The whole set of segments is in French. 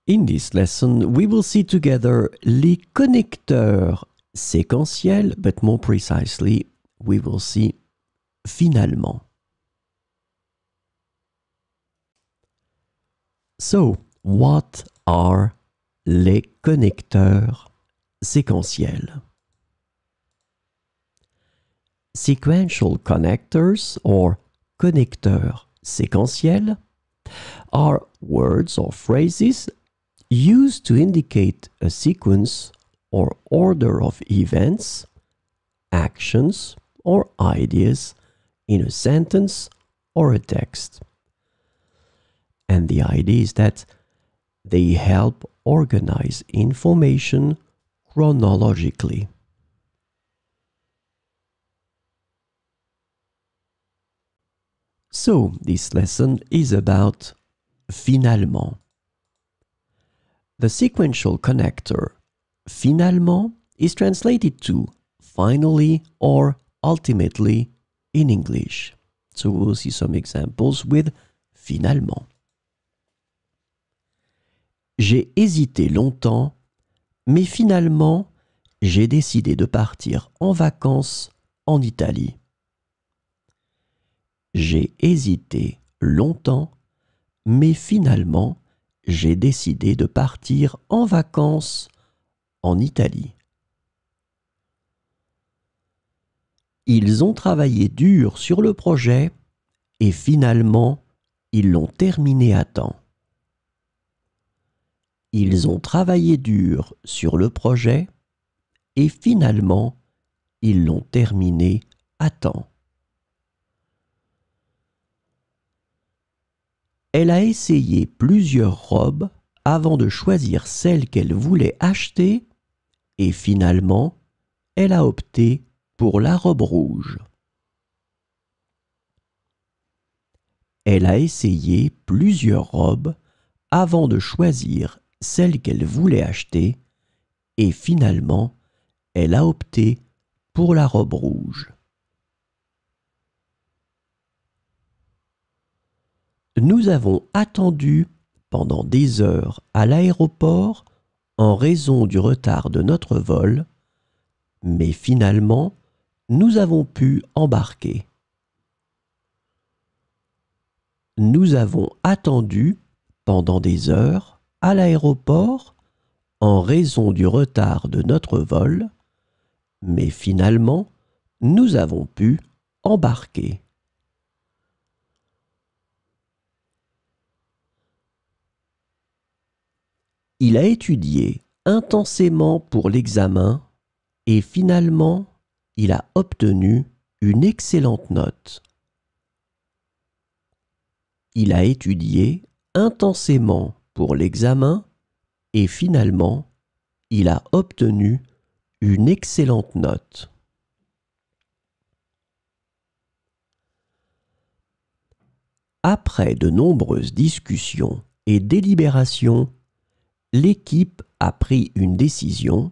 In this lesson, we will see together les connecteurs séquentiels, but more precisely, we will see finalement. So, what are les connecteurs séquentiels? Sequential connectors, or connecteurs séquentiels, are words or phrases used to indicate a sequence or order of events, actions, or ideas in a sentence or a text. And the idea is that they help organize information chronologically. So, this lesson is about finalement. The sequential connector finalement is translated to finally or ultimately in English. So we'll see some examples with finalement. J'ai hésité longtemps, mais finalement, j'ai décidé de partir en vacances en Italie. J'ai hésité longtemps, mais finalement, j'ai décidé de partir en vacances en Italie. Ils ont travaillé dur sur le projet et finalement, ils l'ont terminé à temps. Ils ont travaillé dur sur le projet et finalement, ils l'ont terminé à temps. Elle a essayé plusieurs robes avant de choisir celle qu'elle voulait acheter et finalement, elle a opté pour la robe rouge. Elle a essayé plusieurs robes avant de choisir celle qu'elle voulait acheter et finalement, elle a opté pour la robe rouge. Nous avons attendu pendant des heures à l'aéroport en raison du retard de notre vol, mais finalement, nous avons pu embarquer. Nous avons attendu pendant des heures à l'aéroport en raison du retard de notre vol, mais finalement, nous avons pu embarquer. Il a étudié intensément pour l'examen et finalement, il a obtenu une excellente note. Il a étudié intensément pour l'examen et finalement, il a obtenu une excellente note. Après de nombreuses discussions et délibérations, l'équipe a pris une décision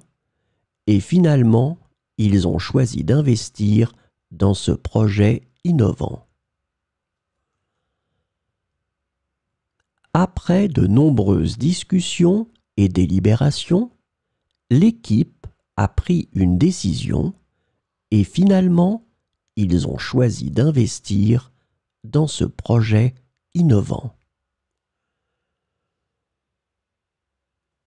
et finalement, ils ont choisi d'investir dans ce projet innovant. Après de nombreuses discussions et délibérations, l'équipe a pris une décision et finalement, ils ont choisi d'investir dans ce projet innovant.